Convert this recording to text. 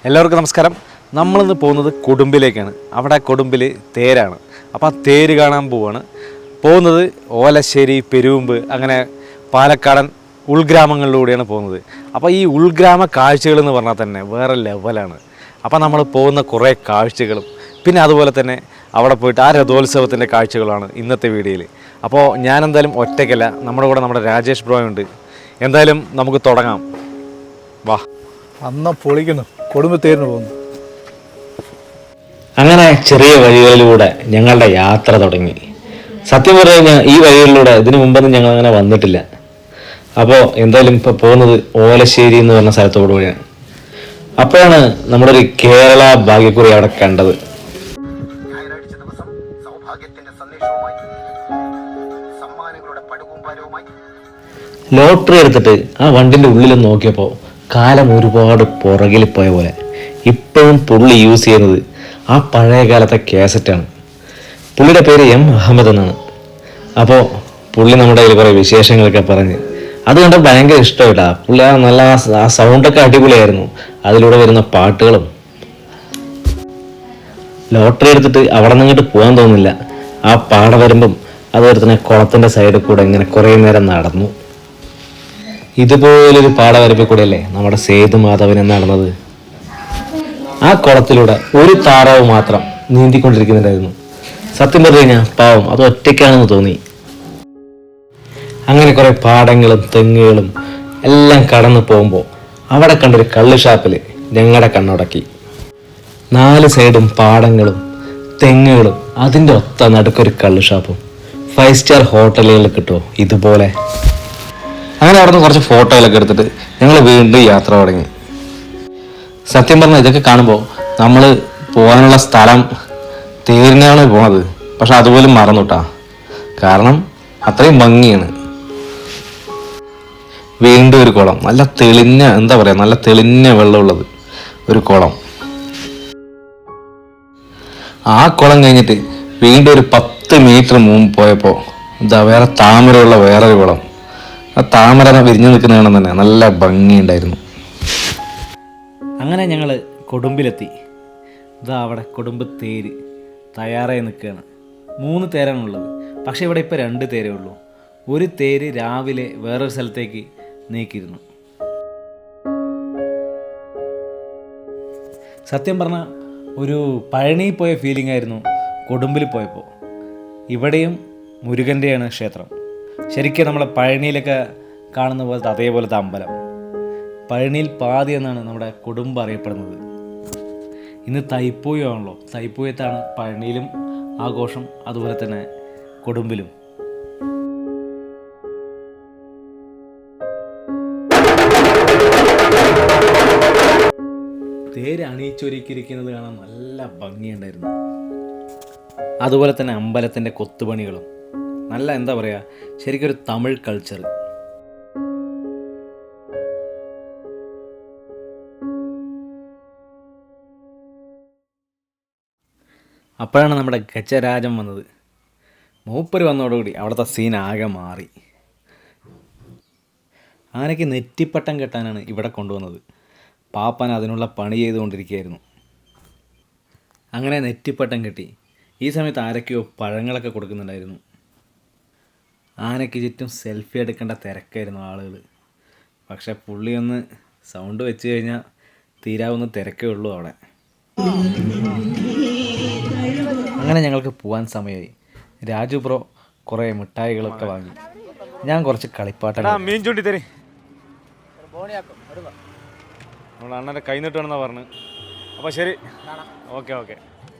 എല്ലാവർക്കും നമസ്കാരം. നമ്മളിന്ന് പോകുന്നത് കൊടുമ്പിലേക്കാണ്. അവിടെ കൊടുമ്പിൽ തേരാണ്. അപ്പോൾ ആ തേര് കാണാൻ പോകുന്നത് ഓലശ്ശേരി, പെരുമ്പ്, അങ്ങനെ പാലക്കാടൻ ഉൾഗ്രാമങ്ങളിലൂടെയാണ് പോകുന്നത്. അപ്പോൾ ഈ ഉൾഗ്രാമ കാഴ്ചകൾ എന്ന് പറഞ്ഞാൽ തന്നെ വേറെ ലെവലാണ്. അപ്പോൾ നമ്മൾ പോകുന്ന കുറേ കാഴ്ചകളും പിന്നെ അതുപോലെ തന്നെ അവിടെ പോയിട്ട് ആ രഥോത്സവത്തിൻ്റെ കാഴ്ചകളാണ് ഇന്നത്തെ വീഡിയോയിൽ. അപ്പോൾ ഞാനെന്തായാലും ഒറ്റയ്ക്കല്ല, നമ്മുടെ കൂടെ നമ്മുടെ രാജേഷ് ബ്രോയുണ്ട്. എന്തായാലും നമുക്ക് തുടങ്ങാം, വാ. അന്ന് പൊളിക്കുന്നു, കൊടുമ്പത്തേരിന് പോകുന്നു. അങ്ങനെ ചെറിയ വഴികളിലൂടെ ഞങ്ങളുടെ യാത്ര തുടങ്ങി. സത്യം പറഞ്ഞു കഴിഞ്ഞാൽ ഈ വഴികളിലൂടെ ഇതിനു മുമ്പൊന്നും ഞങ്ങൾ അങ്ങനെ വന്നിട്ടില്ല. അപ്പോൾ എന്തായാലും ഇപ്പോൾ പോകുന്നത് ഓലശ്ശേരി എന്ന് പറഞ്ഞ സ്ഥലത്തോട് കൂടിയാണ്. അപ്പോഴാണ് നമ്മുടെ ഒരു കേരള ഭാഗ്യക്കുറി അവിടെ കണ്ടത്. ലോട്ടറി എടുത്തിട്ട് ആ വണ്ടിൻ്റെ ഉള്ളിൽ നോക്കിയപ്പോൾ കാലം ഒരുപാട് പുറകിൽ പോയ പോലെ. ഇപ്പോഴും പുള്ളി യൂസ് ചെയ്യുന്നത് ആ പഴയ കാലത്തെ കാസറ്റാണ്. പുള്ളിയുടെ പേര് എം അഹമ്മദ് എന്നാണ്. അപ്പോൾ പുള്ളി നമ്മുടെ കയ്യിൽ കുറേ വിശേഷങ്ങളൊക്കെ പറഞ്ഞ് അത് കണ്ട് ഭയങ്കര ഇഷ്ടമായിട്ടാ. പുള്ളി ആ സൗണ്ടൊക്കെ അടിപൊളിയായിരുന്നു. അതിലൂടെ വരുന്ന പാട്ടുകളും. ലോട്ടറി എടുത്തിട്ട് അവിടെ നിന്ന് ഇങ്ങോട്ട് പോകാൻ തോന്നില്ല. ആ പാട വരുമ്പം അതുപോലെ തന്നെ കുളത്തിൻ്റെ സൈഡിൽ കൂടെ ഇങ്ങനെ കുറേ നേരം നടന്നു. ഇതുപോലൊരു പാട വരപ്പിൽ കൂടെയല്ലേ നമ്മുടെ സേതുമാധവൻ നടന്നത്. ആ കുളത്തിലൂടെ ഒരു താറാവ് മാത്രം നീന്തിക്കൊണ്ടിരിക്കുന്നുണ്ടായിരുന്നു. സത്യം പറഞ്ഞു കഴിഞ്ഞാൽ പാവം അത് ഒറ്റയ്ക്കാണെന്ന് തോന്നി. അങ്ങനെ കുറെ പാടങ്ങളും തെങ്ങുകളും എല്ലാം കടന്നു പോകുമ്പോൾ അവിടെ കണ്ടൊരു കള്ള് ഷാപ്പിൽ ഞങ്ങളുടെ കണ്ണുടക്കി. 4 സൈഡും പാടങ്ങളും തെങ്ങുകളും അതിൻ്റെ ഒത്ത നടുക്കൊരു കള്ള് ഷാപ്പും. 5 സ്റ്റാർ ഹോട്ടലുകളിൽ കിട്ടുമോ ഇതുപോലെ? അങ്ങനെ അവിടെ നിന്ന് കുറച്ച് ഫോട്ടോകളൊക്കെ എടുത്തിട്ട് ഞങ്ങൾ വീണ്ടും യാത്ര തുടങ്ങി. സത്യം പറഞ്ഞാൽ ഇതൊക്കെ കാണുമ്പോൾ നമ്മൾ പോകാനുള്ള സ്ഥലം തേരിനാണ് പോണത്. പക്ഷെ അതുപോലും മറന്നുട്ടാ, കാരണം അത്രയും ഭംഗിയാണ്. വീണ്ടും ഒരു കുളം, നല്ല തെളിഞ്ഞ നല്ല തെളിഞ്ഞ വെള്ളമുള്ളത് ഒരു കുളം. ആ കുളം കഴിഞ്ഞിട്ട് വീണ്ടും ഒരു 10 മീറ്റർ മുമ്പ് പോയപ്പോൾ വേറെ താമരയുള്ള വേറൊരു കുളം. ആ താമര വിരിഞ്ഞു നിൽക്കുന്ന കാണാൻ തന്നെ നല്ല ഭംഗിയുണ്ടായിരുന്നു. അങ്ങനെ ഞങ്ങൾ കൊടുമ്പിലെത്തി. അവിടെ കൊടുമ്പ് തേര് തയ്യാറായി നിൽക്കുകയാണ്. 3 തേരാണുള്ളത്. പക്ഷേ ഇവിടെ ഇപ്പോൾ 2 തേരേ ഉള്ളൂ. ഒരു തേര് രാവിലെ വേറൊരു സ്ഥലത്തേക്ക് നീക്കിയിരുന്നു. സത്യം പറഞ്ഞാൽ ഒരു പഴനി പോയ ഫീലിംഗ് ആയിരുന്നു കൊടുമ്പിൽ പോയപ്പോൾ. ഇവിടെയും മുരുകൻ്റെയാണ് ക്ഷേത്രം. ശരിക്കും നമ്മളെ പഴനിയിലൊക്കെ കാണുന്ന പോലത്തെ അതേപോലത്തെ അമ്പലം. പഴനിയിൽ പാതി എന്നാണ് നമ്മുടെ കൊടുമ്പ് അറിയപ്പെടുന്നത്. ഇന്ന് തൈപ്പൂയമാണല്ലോ. തൈപ്പൂയത്താണ് പഴനിയിലും ആഘോഷം, അതുപോലെ തന്നെ കൊടുമ്പിലും. തേര് അണിയിച്ചൊരുക്കിയിരിക്കുന്നത് കാണാൻ നല്ല ഭംഗിയുണ്ടായിരുന്നു. അതുപോലെ തന്നെ അമ്പലത്തിൻ്റെ കൊത്തുപണികളും നല്ല ശരിക്കൊരു തമിഴ് കൾച്ചർ. അപ്പോഴാണ് നമ്മുടെ ഗജരാജൻ വന്നത്. മൂപ്പര് വന്നതോടുകൂടി അവിടുത്തെ സീൻ ആകെ മാറി. ആനയ്ക്ക് നെറ്റിപ്പട്ടം കെട്ടാനാണ് ഇവിടെ കൊണ്ടുവന്നത്. പാപ്പൻ അതിനുള്ള പണി ചെയ്തുകൊണ്ടിരിക്കുകയായിരുന്നു. അങ്ങനെ നെറ്റിപ്പട്ടം കെട്ടി. ഈ സമയത്ത് ആരൊക്കെയോ പഴങ്ങളൊക്കെ കൊടുക്കുന്നുണ്ടായിരുന്നു. ആനയ്ക്ക് ചുറ്റും സെൽഫി എടുക്കേണ്ട തിരക്കായിരുന്നു ആളുകൾ. പക്ഷെ പുള്ളിയൊന്ന് സൗണ്ട് വെച്ച് കഴിഞ്ഞാൽ തീരാവുന്ന തിരക്കേ ഉള്ളൂ അവിടെ. അങ്ങനെ ഞങ്ങൾക്ക് പോകാൻ സമയമായി. രാജു ബ്രോ കുറേ മിഠായികളൊക്കെ വാങ്ങി. ഞാൻ കുറച്ച് കളിപ്പാട്ടം. മീൻ ചൂണ്ടി തരേ, നമ്മൾ അണ്ണൻ്റെ കൈ നീട്ടുകയാണെന്നാണ് പറഞ്ഞത്. അപ്പോൾ ശരി, ഓക്കെ.